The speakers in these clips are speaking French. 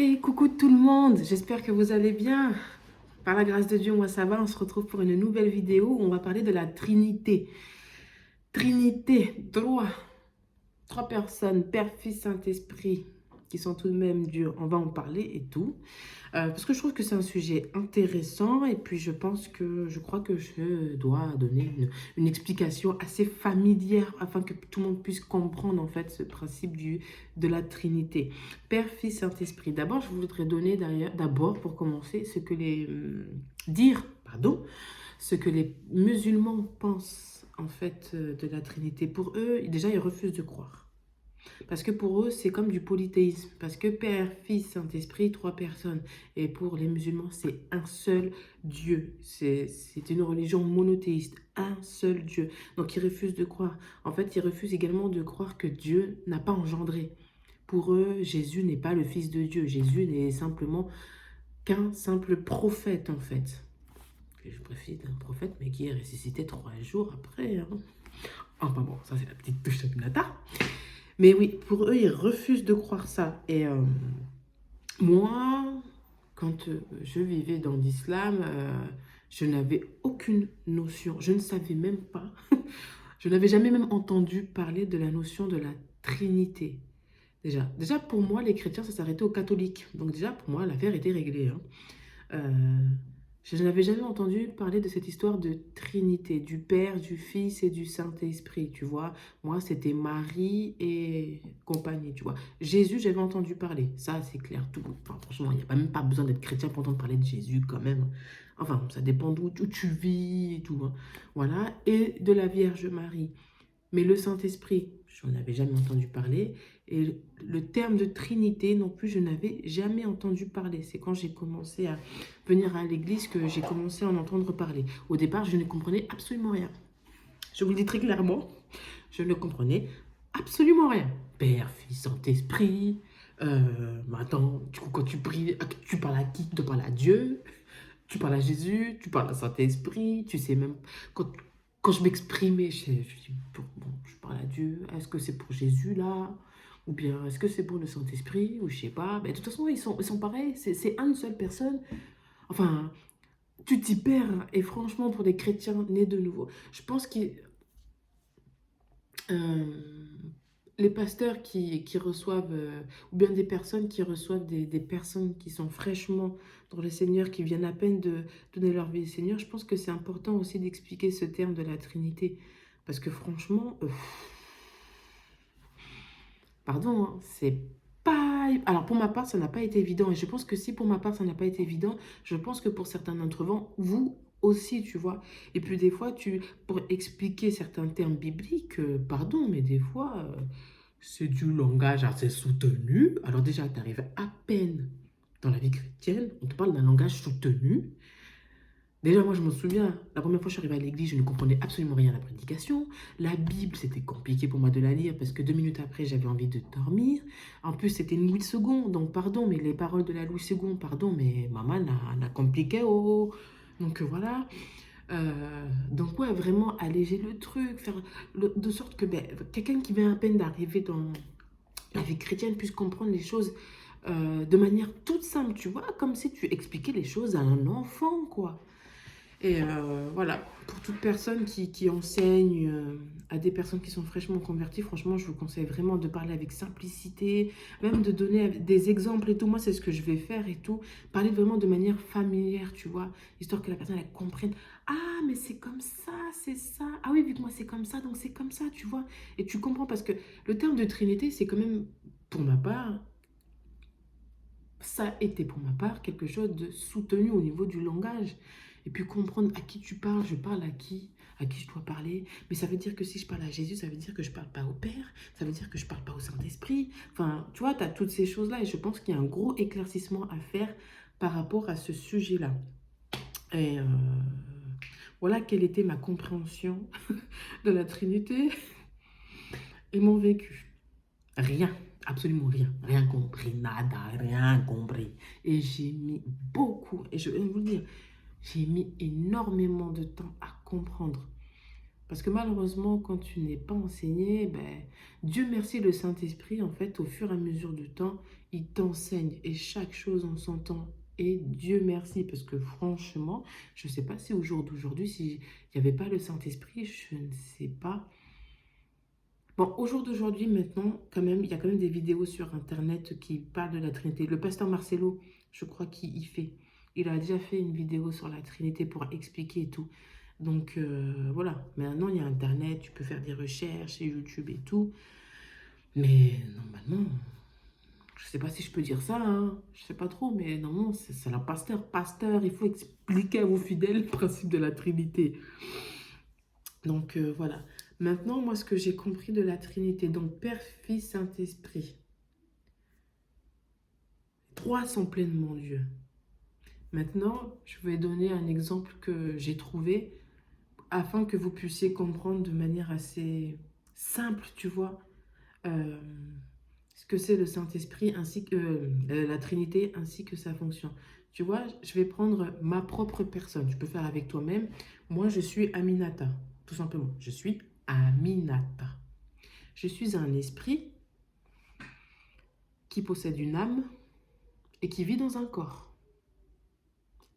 Et coucou tout le monde, j'espère que vous allez bien. Par la grâce de Dieu, moi ça va, on se retrouve pour une nouvelle vidéo où on va parler de la Trinité. Trinité, trois personnes, Père, Fils, Saint-Esprit, qui sont tout de même Dieu. On va en parler et tout. Parce que je trouve que c'est un sujet intéressant et puis je crois que je dois donner une explication assez familière afin que tout le monde puisse comprendre en fait ce principe de la Trinité. Père, Fils, Saint-Esprit. D'abord, je voudrais donner d'abord pour commencer pardon, ce que les musulmans pensent en fait de la Trinité. Pour eux, déjà, ils refusent de croire. Parce que pour eux, c'est comme du polythéisme. Parce que Père, Fils, Saint-Esprit, trois personnes. Et pour les musulmans, c'est un seul Dieu. C'est une religion monothéiste. Un seul Dieu. Donc ils refusent de croire. En fait, ils refusent également de croire que Dieu n'a pas engendré. Pour eux, Jésus n'est pas le Fils de Dieu. Jésus n'est simplement qu'un simple prophète, en fait. Je préfère un prophète, mais qui est ressuscité 3 jours après. Hein. Enfin bon, ça c'est la petite touche de Nata. Mais oui, pour eux, ils refusent de croire ça. Et moi, quand je vivais dans l'islam, je n'avais aucune notion. Je ne savais même pas. Je n'avais jamais même entendu parler de la notion de la Trinité. Déjà pour moi, les chrétiens, ça s'arrêtait aux catholiques. Donc déjà, pour moi, l'affaire était réglée. Hein. Euh, je n'avais jamais entendu parler de cette histoire de Trinité, du Père, du Fils et du Saint-Esprit, tu vois. Moi, c'était Marie et compagnie, tu vois. Jésus, j'avais entendu parler, ça c'est clair. Tout, enfin, franchement, il n'y a même pas besoin d'être chrétien pour entendre parler de Jésus quand même. Enfin, ça dépend d'où tu vis et tout. Hein. Voilà, et de la Vierge Marie. Mais le Saint-Esprit, je n'en avais jamais entendu parler. Et le terme de Trinité non plus, je n'avais jamais entendu parler. C'est quand j'ai commencé à venir à l'église que j'ai commencé à en entendre parler. Au départ, je ne comprenais absolument rien. Je vous le dis très clairement, je ne comprenais absolument rien. Père, Fils, Saint-Esprit. Attends, du coup, quand tu pries, tu parles à qui? Tu parles à Dieu? Tu parles à Jésus, tu parles à Saint-Esprit, tu sais même, quand je m'exprimais, je dis, bon, je parle à Dieu, est-ce que c'est pour Jésus là? Ou bien est-ce que c'est pour le Saint-Esprit? Ou je sais pas. Mais de toute façon, ils sont pareils, c'est une seule personne. Enfin, tu t'y perds. Hein. Et franchement, pour les chrétiens nés de nouveau, je pense que les pasteurs qui reçoivent, ou bien des personnes qui reçoivent des personnes qui sont fraîchement dans le Seigneur, qui viennent à peine de donner leur vie au Seigneur, je pense que c'est important aussi d'expliquer ce terme de la Trinité. Parce que franchement, pardon, hein, c'est pas... Alors pour ma part, ça n'a pas été évident. Et je pense que si pour ma part, ça n'a pas été évident, je pense que pour certains d'entre vous aussi, tu vois. Et puis des fois, pour expliquer certains termes bibliques, pardon, mais des fois... c'est du langage assez soutenu. Alors déjà, tu arrives à peine dans la vie chrétienne, on te parle d'un langage soutenu. Déjà, moi, je me souviens, la première fois que je suis arrivée à l'église, je ne comprenais absolument rien à la prédication. La Bible, c'était compliqué pour moi de la lire parce que 2 minutes après, j'avais envie de dormir. En plus, c'était une Louis II, donc pardon, mais les paroles de la Louis II, pardon, mais maman n'a compliqué. Oh. Donc voilà. Donc ouais, vraiment alléger le truc, de sorte que quelqu'un qui vient à peine d'arriver dans la vie chrétienne puisse comprendre les choses de manière toute simple, tu vois, comme si tu expliquais les choses à un enfant, quoi. Et voilà, pour toute personne qui enseigne à des personnes qui sont fraîchement converties, franchement, je vous conseille vraiment de parler avec simplicité, même de donner des exemples et tout. Moi, c'est ce que je vais faire et tout. Parler vraiment de manière familière, tu vois, histoire que la personne, elle comprenne. Ah, mais c'est comme ça, c'est ça. Ah oui, vu que moi, c'est comme ça, donc c'est comme ça, tu vois. Et tu comprends parce que le terme de Trinité, c'est quand même, pour ma part, ça a été pour ma part quelque chose de soutenu au niveau du langage. Et puis comprendre à qui tu parles, je parle à qui je dois parler. Mais ça veut dire que si je parle à Jésus, ça veut dire que je parle pas au Père, ça veut dire que je parle pas au Saint-Esprit. Enfin, tu vois, tu as toutes ces choses-là et je pense qu'il y a un gros éclaircissement à faire par rapport à ce sujet-là. Et voilà quelle était ma compréhension de la Trinité et mon vécu. Rien, absolument rien, rien compris, nada, rien compris. Et j'ai mis beaucoup, et je vais vous le dire, j'ai mis énormément de temps à comprendre. Parce que malheureusement, quand tu n'es pas enseigné, ben, Dieu merci, le Saint-Esprit, en fait, au fur et à mesure du temps, il t'enseigne et chaque chose en son temps. Et Dieu merci, parce que franchement, je ne sais pas si au jour d'aujourd'hui, s'il n'y avait pas le Saint-Esprit, je ne sais pas. Bon, au jour d'aujourd'hui, maintenant, quand même, il y a quand même des vidéos sur Internet qui parlent de la Trinité. Le pasteur Marcelo, je crois qu'il y fait. Il a déjà fait une vidéo sur la Trinité pour expliquer et tout. Donc, voilà. Maintenant, il y a Internet, tu peux faire des recherches, et YouTube et tout. Mais normalement, je sais pas si je peux dire ça, hein. Je sais pas trop, mais normalement, c'est la pasteur. Pasteur, il faut expliquer à vos fidèles le principe de la Trinité. Donc, voilà. Maintenant, moi, ce que j'ai compris de la Trinité, donc Père, Fils, Saint-Esprit, trois sont pleinement Dieu. Maintenant, je vais donner un exemple que j'ai trouvé afin que vous puissiez comprendre de manière assez simple, tu vois, euh, ce que c'est le Saint-Esprit ainsi que la Trinité ainsi que sa fonction. Tu vois, je vais prendre ma propre personne. Tu peux faire avec toi-même. Moi, je suis Aminata, tout simplement. Je suis Aminata. Je suis un esprit qui possède une âme et qui vit dans un corps.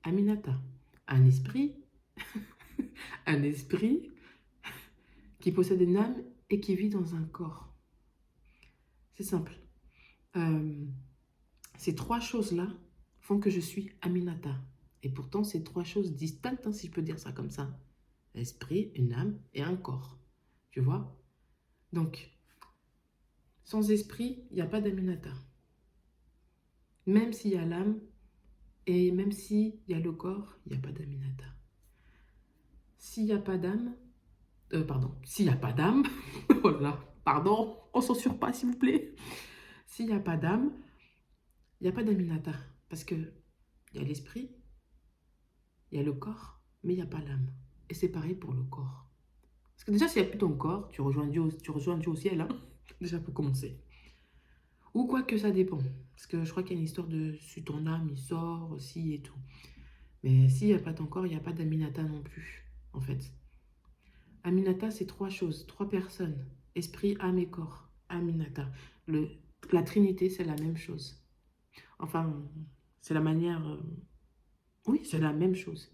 Aminata. Un esprit, un esprit qui possède une âme et qui vit dans un corps. C'est simple. Euh, ces trois choses-là font que je suis Aminata. Et pourtant, c'est trois choses distinctes, hein, si je peux dire ça comme ça. Esprit, une âme et un corps. Tu vois? Donc, sans esprit, il n'y a pas d'Aminata. Même s'il y a l'âme et même s'il y a le corps, il n'y a pas d'Aminata. S'il n'y a pas d'âme, pardon, s'il n'y a pas d'âme, voilà, pardon, on censure pas s'il vous plaît. S'il n'y a pas d'âme, il n'y a pas d'Aminata. Parce que il y a l'esprit, il y a le corps, mais il n'y a pas l'âme. Et c'est pareil pour le corps. Parce que déjà, s'il n'y a plus ton corps, tu rejoins Dieu au ciel, hein. Déjà pour commencer. Ou quoi que ça dépend. Parce que je crois qu'il y a une histoire de si ton âme, il sort aussi et tout. Mais s'il n'y a pas ton corps, il n'y a pas d'Aminata non plus, en fait. Aminata, c'est trois choses, trois personnes. Esprit, âme et corps. Aminata. Le, la Trinité, c'est la même chose. Enfin, c'est la manière... oui, c'est la même chose.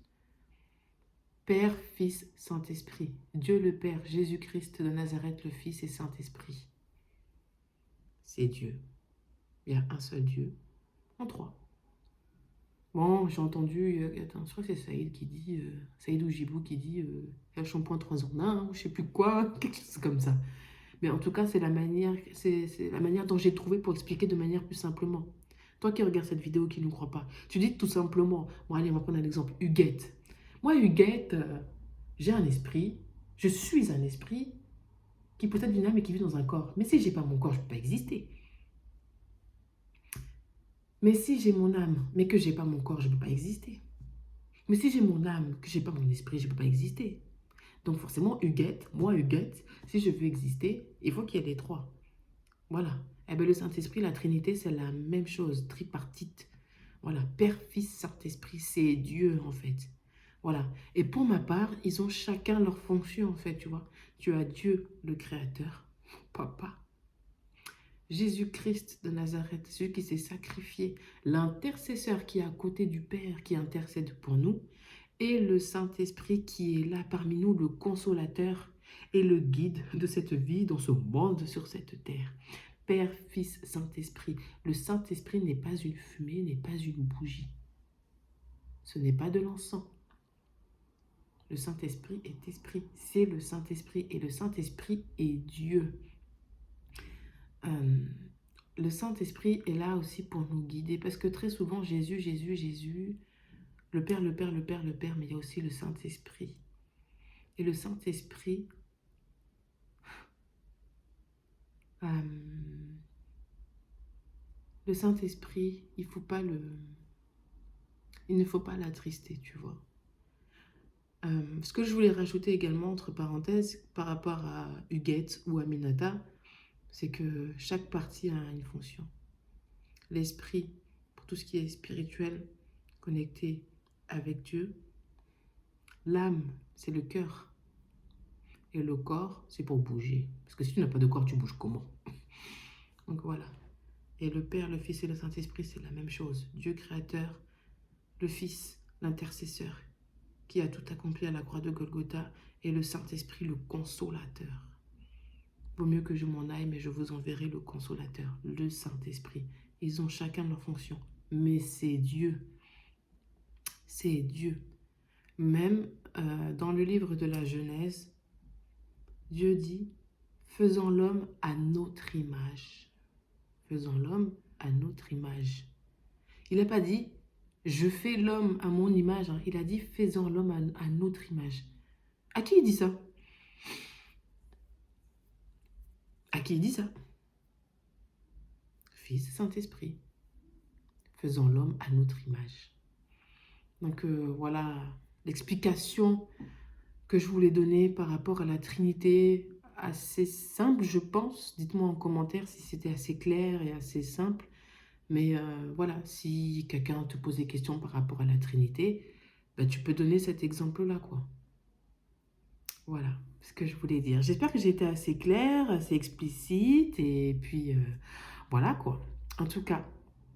Père, Fils, Saint-Esprit. Dieu le Père, Jésus-Christ de Nazareth, le Fils et Saint-Esprit. C'est Dieu. Il y a un seul Dieu en trois. Bon, j'ai entendu, attends, je crois que c'est Saïd qui dit, Saïd Oujibou qui dit, un shampoing 3 en 1, ou je sais plus quoi, quelque chose comme ça. Mais en tout cas, c'est la manière dont j'ai trouvé pour expliquer de manière plus simplement. Toi qui regardes cette vidéo, qui ne crois pas, tu dis tout simplement, bon allez, on va prendre un exemple, Huguette. Moi, Huguette, j'ai un esprit, je suis un esprit qui possède une âme et qui vit dans un corps. Mais si j'ai pas mon corps, je ne peux pas exister. Mais si j'ai mon âme, mais que j'ai pas mon corps, je ne peux pas exister. Mais si j'ai mon âme, que j'ai pas mon esprit, je ne peux pas exister. Donc forcément, Huguette, moi Huguette, si je veux exister, il faut qu'il y ait les trois. Voilà. Eh bien, le Saint-Esprit, la Trinité, c'est la même chose, tripartite. Voilà, Père, Fils, Saint-Esprit, c'est Dieu en fait. Voilà. Et pour ma part, ils ont chacun leur fonction en fait, tu vois. Tu as Dieu, le Créateur, Papa. Jésus-Christ de Nazareth, celui qui s'est sacrifié, l'intercesseur qui est à côté du Père, qui intercède pour nous, et le Saint-Esprit qui est là parmi nous, le consolateur et le guide de cette vie dans ce monde sur cette terre. Père, Fils, Saint-Esprit. Le Saint-Esprit n'est pas une fumée, n'est pas une bougie. Ce n'est pas de l'encens. Le Saint-Esprit est esprit. C'est le Saint-Esprit et le Saint-Esprit est Dieu. Le Saint-Esprit est là aussi pour nous guider parce que très souvent, Jésus, Jésus, Jésus, le Père, le Père, le Père, le Père, mais il y a aussi le Saint-Esprit. Et le Saint-Esprit, il ne faut pas l'attrister, tu vois. Ce que je voulais rajouter également, entre parenthèses, par rapport à Huguette ou Aminata, c'est que chaque partie a une fonction. L'esprit, pour tout ce qui est spirituel, connecté avec Dieu. L'âme, c'est le cœur. Et le corps, c'est pour bouger. Parce que si tu n'as pas de corps, tu bouges comment? Donc voilà. Et le Père, le Fils et le Saint-Esprit, c'est la même chose. Dieu créateur, le Fils, l'intercesseur, qui a tout accompli à la croix de Golgotha, et le Saint-Esprit, le consolateur. Vaut mieux que je m'en aille, mais je vous enverrai le consolateur, le Saint-Esprit. Ils ont chacun leur fonction. Mais c'est Dieu. C'est Dieu. Même dans le livre de la Genèse, Dieu dit, faisons l'homme à notre image. Faisons l'homme à notre image. Il n'a pas dit, je fais l'homme à mon image. Hein. Il a dit, faisons l'homme à notre image. À qui il dit ça? À qui il dit ça? Fils, Saint-Esprit. Faisons l'homme à notre image. Donc voilà l'explication que je voulais donner par rapport à la Trinité, assez simple, je pense. Dites-moi en commentaire si c'était assez clair et assez simple. Mais voilà, si quelqu'un te pose des questions par rapport à la Trinité, bah, tu peux donner cet exemple-là, quoi. Voilà ce que je voulais dire. J'espère que j'ai été assez claire, assez explicite. Et puis, voilà, quoi. En tout cas,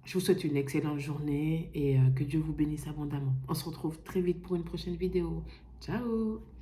je vous souhaite une excellente journée et que Dieu vous bénisse abondamment. On se retrouve très vite pour une prochaine vidéo. Ciao!